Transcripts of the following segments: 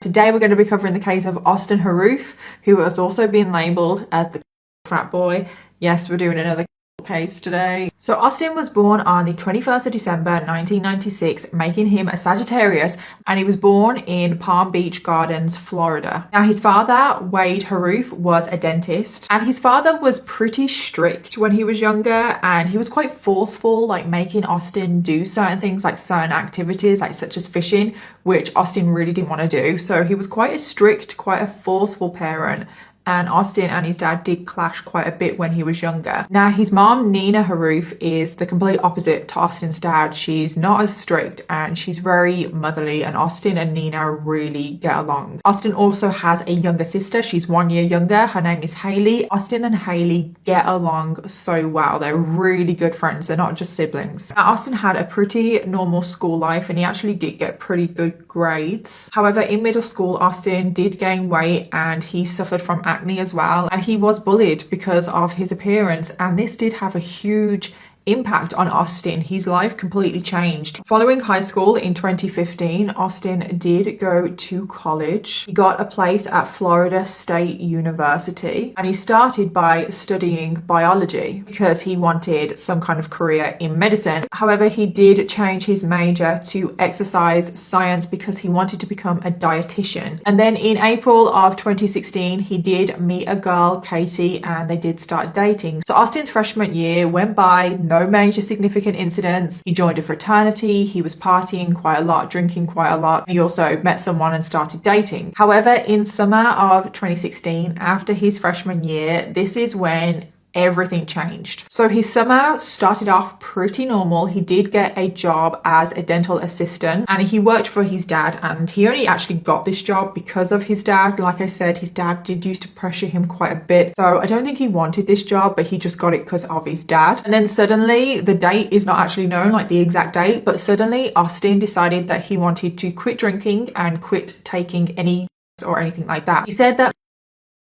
Today we're going to be covering the case of Austin Harrouff, who has also been labelled as the frat boy. Yes, we're doing another case today. So Austin was born on the 21st of December 1996, making him a Sagittarius, and he was born in Palm Beach Gardens, Florida. Now his father, Wade Harrouff, was a dentist, and his father was pretty strict when he was younger, and he was quite forceful, like making Austin do certain things, like certain activities, like such as fishing, which Austin really didn't want to do. So he was quite a strict, quite a forceful parent. And Austin and his dad did clash quite a bit when he was younger. Now his mom, Nina Harrouff, is the complete opposite to Austin's dad. She's not as strict and she's very motherly, and Austin and Nina really get along. Austin also has a younger sister. She's 1 year younger. Her name is Haley. Austin and Haley get along so well. They're really good friends. They're not just siblings. Now, Austin had a pretty normal school life and he actually did get pretty good grades. However, in middle school, Austin did gain weight and he suffered from acne as well, and he was bullied because of his appearance, and this did have a huge impact on Austin. His life completely changed. Following high school in 2015, Austin did go to college. He got a place at Florida State University and he started by studying biology because he wanted some kind of career in medicine. However, he did change his major to exercise science because he wanted to become a dietitian. And then in April of 2016, he did meet a girl, Katie, and they did start dating. So Austin's freshman year went by, no major significant incidents. He joined a fraternity, he was partying quite a lot, drinking quite a lot. He also met someone and started dating. However, in summer of 2016, after his freshman year, this is when everything changed. So his summer started off pretty normal. He did get a job as a dental assistant and he worked for his dad, and he only actually got this job because of his dad. Like I said, his dad did used to pressure him quite a bit. So I don't think he wanted this job, but he just got it because of his dad. And then suddenly, the date is not actually known, like the exact date, but suddenly Austin decided that he wanted to quit drinking and quit taking any or anything like that. He said that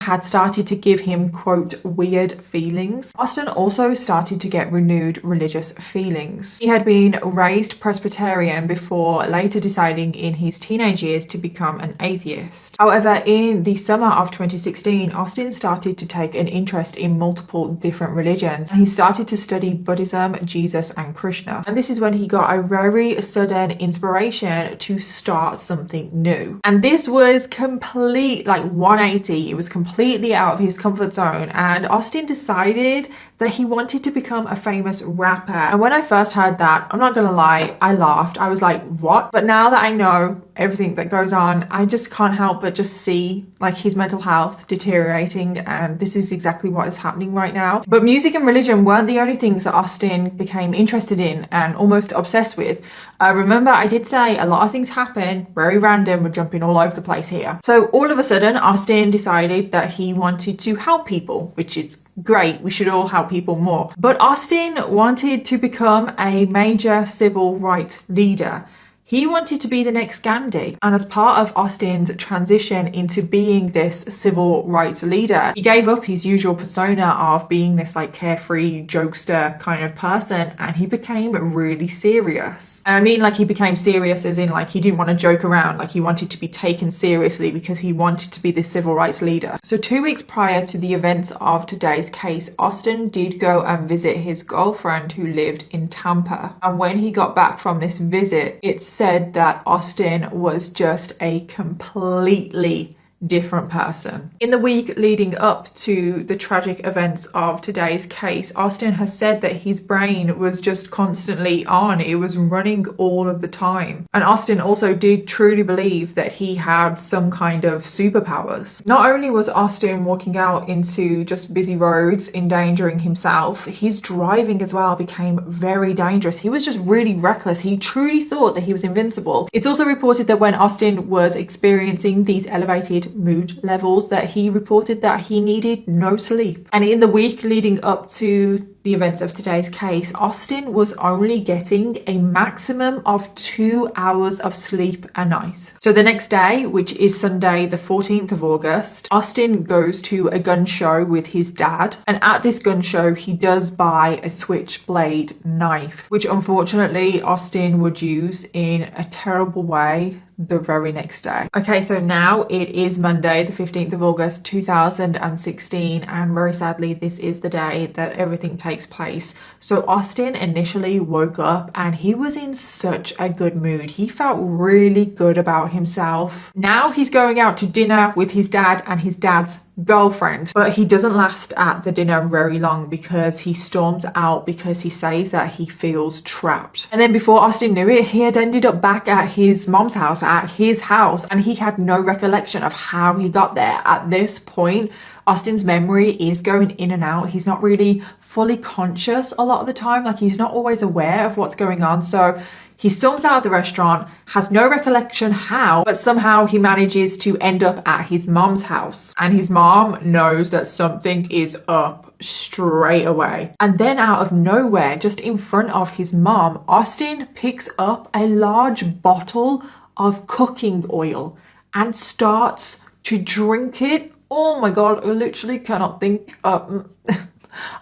had started to give him, quote, weird feelings. Austin also started to get renewed religious feelings. He had been raised Presbyterian before later deciding in his teenage years to become an atheist. However, in the summer of 2016, Austin started to take an interest in multiple different religions, and he started to study Buddhism, Jesus, and Krishna. And this is when he got a very sudden inspiration to start something new. And this was complete, like 180. It was completely out of his comfort zone, and Austin decided that he wanted to become a famous rapper. And when I first heard that, I'm not gonna lie, I laughed. I was like, what? But now that I know everything that goes on, I just can't help but just see like his mental health deteriorating, and this is exactly what is happening right now. But music and religion weren't the only things that Austin became interested in and almost obsessed with. Remember, I did say a lot of things happen, very random, we're jumping all over the place here. So all of a sudden, Austin decided that he wanted to help people, which is great. We should all help people more. But Austin wanted to become a major civil rights leader. He wanted to be the next Gandhi. And as part of Austin's transition into being this civil rights leader, he gave up his usual persona of being this like carefree jokester kind of person, and he became really serious. And I mean, like, he became serious as in like he didn't want to joke around, like he wanted to be taken seriously because he wanted to be this civil rights leader. So 2 weeks prior to the events of today's case, Austin did go and visit his girlfriend who lived in Tampa. And when he got back from this visit, it's said that Austin was just a completely different person. In the week leading up to the tragic events of today's case, Austin has said that his brain was just constantly on. It was running all of the time. And Austin also did truly believe that he had some kind of superpowers. Not only was Austin walking out into just busy roads, endangering himself, his driving as well became very dangerous. He was just really reckless. He truly thought that he was invincible. It's also reported that when Austin was experiencing these elevated mood levels, that he reported that he needed no sleep. And in the week leading up to the events of today's case, Austin was only getting a maximum of 2 hours of sleep a night. So the next day, which is Sunday the 14th of August, Austin goes to a gun show with his dad, and at this gun show he does buy a switchblade knife, which unfortunately Austin would use in a terrible way the very next day. Okay, so now it is Monday, the 15th of August, 2016, and very sadly, this is the day that everything takes place. So Austin initially woke up and he was in such a good mood. He felt really good about himself. Now he's going out to dinner with his dad and his dad's girlfriend, but he doesn't last at the dinner very long because he storms out because he says that he feels trapped. And then before Austin knew it, he had ended up back at his mom's house, at his house, and he had no recollection of how he got there. At this point, Austin's memory is going in and out. He's not really fully conscious a lot of the time. Like, he's not always aware of what's going on. So he storms out of the restaurant, has no recollection how, but somehow he manages to end up at his mom's house. And his mom knows that something is up straight away. And then out of nowhere, just in front of his mom, Austin picks up a large bottle of cooking oil and starts to drink it. Oh my God, I literally cannot think I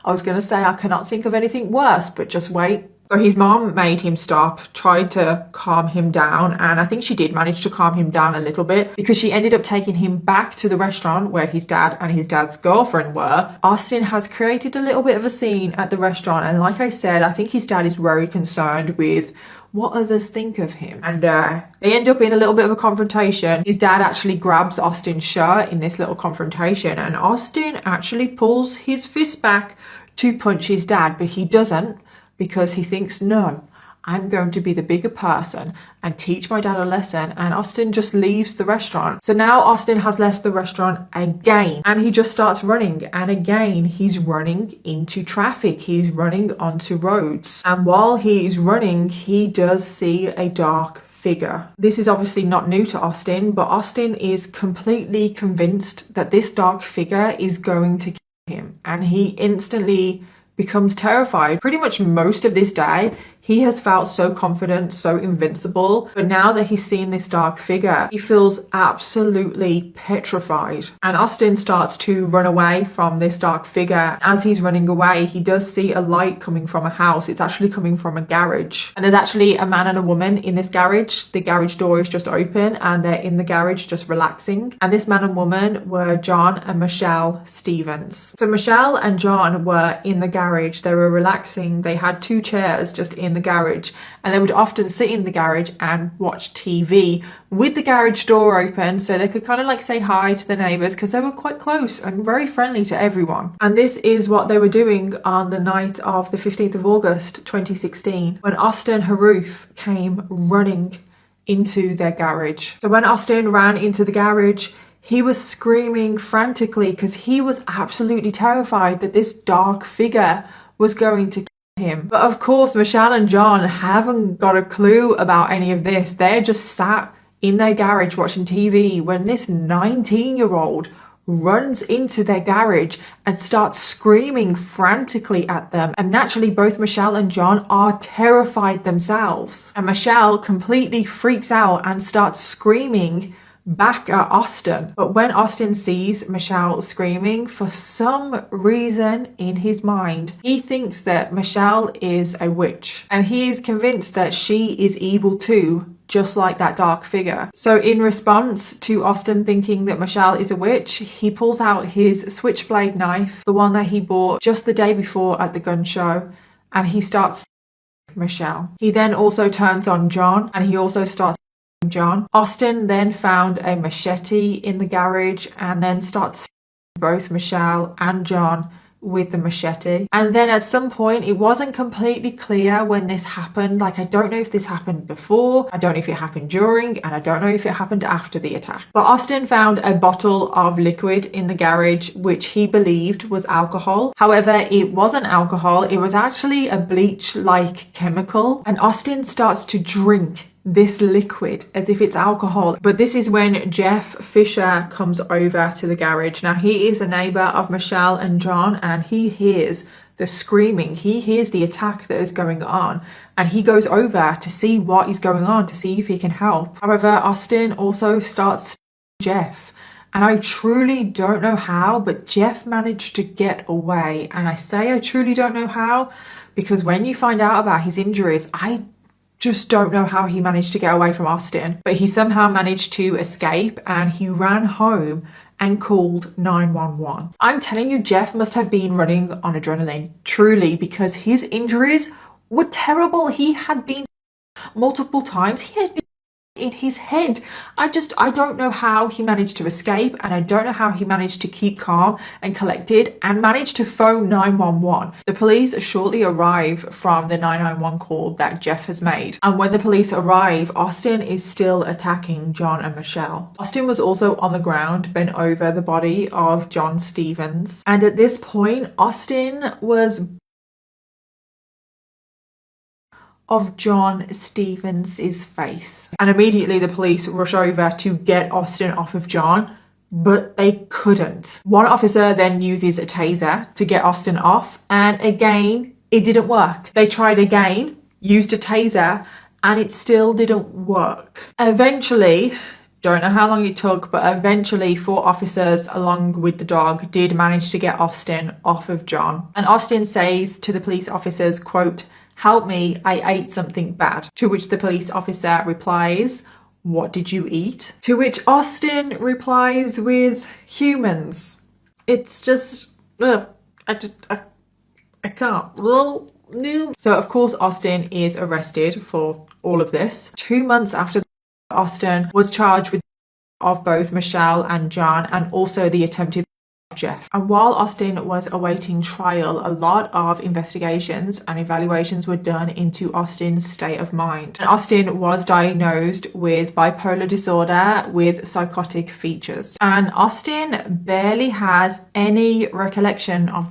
was going to say I cannot think of anything worse, but just wait. So his mom made him stop, tried to calm him down, and I think she did manage to calm him down a little bit because she ended up taking him back to the restaurant where his dad and his dad's girlfriend were. Austin has created a little bit of a scene at the restaurant, and like I said, I think his dad is very concerned with what others think of him. And they end up in a little bit of a confrontation. His dad actually grabs Austin's shirt in this little confrontation, and Austin actually pulls his fist back to punch his dad, but he doesn't, because he thinks, no, I'm going to be the bigger person and teach my dad a lesson. And Austin just leaves the restaurant. So now Austin has left the restaurant again and he just starts running. And again, he's running into traffic. He's running onto roads. And while he's running, he does see a dark figure. This is obviously not new to Austin, but Austin is completely convinced that this dark figure is going to kill him. And he instantly becomes terrified. Pretty much most of this day, he has felt so confident, so invincible. But now that he's seen this dark figure, he feels absolutely petrified. And Austin starts to run away from this dark figure. As he's running away, he does see a light coming from a house. It's actually coming from a garage. And there's actually a man and a woman in this garage. The garage door is just open and they're in the garage just relaxing. And this man and woman were John and Michelle Stevens. So Michelle and John were in the garage. They were relaxing. They had two chairs just in the garage, and they would often sit in the garage and watch TV with the garage door open so they could kind of like say hi to the neighbors because they were quite close and very friendly to everyone. And this is what they were doing on the night of the 15th of August 2016 when Austin Harrouff came running into their garage. So when Austin ran into the garage, he was screaming frantically because he was absolutely terrified that this dark figure was going to him. But of course, Michelle and John haven't got a clue about any of this. They're just sat in their garage watching TV when this 19-year-old runs into their garage and starts screaming frantically at them. And naturally, both Michelle and John are terrified themselves. And Michelle completely freaks out and starts screaming back at Austin. But when Austin sees Michelle screaming, for some reason in his mind, he thinks that Michelle is a witch. And he is convinced that she is evil too, just like that dark figure. So in response to Austin thinking that Michelle is a witch, he pulls out his switchblade knife, the one that he bought just the day before at the gun show, and he starts Michelle. He then also turns on John, and he also starts John. Austin then found a machete in the garage and then starts both Michelle and John with the machete. And then at some point, it wasn't completely clear when this happened. Like, I don't know if this happened before, I don't know if it happened during, and I don't know if it happened after the attack. But Austin found a bottle of liquid in the garage, which he believed was alcohol. However, it wasn't alcohol, it was actually a bleach-like chemical. And Austin starts to drink this liquid as if it's alcohol. But this is when Jeff Fisher comes over to the garage. Now, he is a neighbor of Michelle and John, and he hears the screaming. He hears the attack that is going on, and he goes over to see what is going on, to see if he can help. However, Austin also starts Jeff. And I truly don't know how, but Jeff managed to get away. And I say I truly don't know how because when you find out about his injuries, I just don't know how he managed to get away from Austin, but he somehow managed to escape and he ran home and called 911. I'm telling you, Jeff must have been running on adrenaline, truly, because his injuries were terrible. He had been multiple times. He had been in his head. I don't know how he managed to escape, and I don't know how he managed to keep calm and collected and managed to phone 911. The police shortly arrive from the 911 call that Jeff has made, and when the police arrive, Austin is still attacking John and Michelle. Austin was also on the ground, bent over the body of John Stevens, and at this point Austin was of John Stevens's face. And immediately the police rush over to get Austin off of John, but they couldn't. One officer then uses a taser to get Austin off, and again, it didn't work. They tried again, used a taser, and it still didn't work. Eventually, don't know how long it took, but eventually 4 officers along with the dog did manage to get Austin off of John. And Austin says to the police officers, quote, "Help me, I ate something bad." To which the police officer replies, "What did you eat?" To which Austin replies with, "Humans." It's just, I can't. So of course Austin is arrested for all of this. 2 months after, Austin was charged with of both Michelle and John, and also the attempted Jeff. And while Austin was awaiting trial, a lot of investigations and evaluations were done into Austin's state of mind. And Austin was diagnosed with bipolar disorder with psychotic features. And Austin barely has any recollection of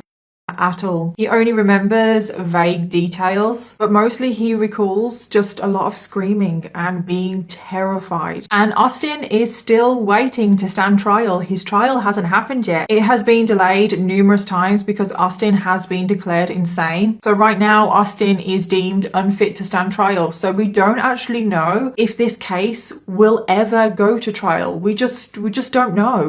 at all. He only remembers vague details, but mostly he recalls just a lot of screaming and being terrified. And Austin is still waiting to stand trial. His trial hasn't happened yet. It has been delayed numerous times because Austin has been declared insane. So right now Austin is deemed unfit to stand trial. So we don't actually know if this case will ever go to trial. We just don't know.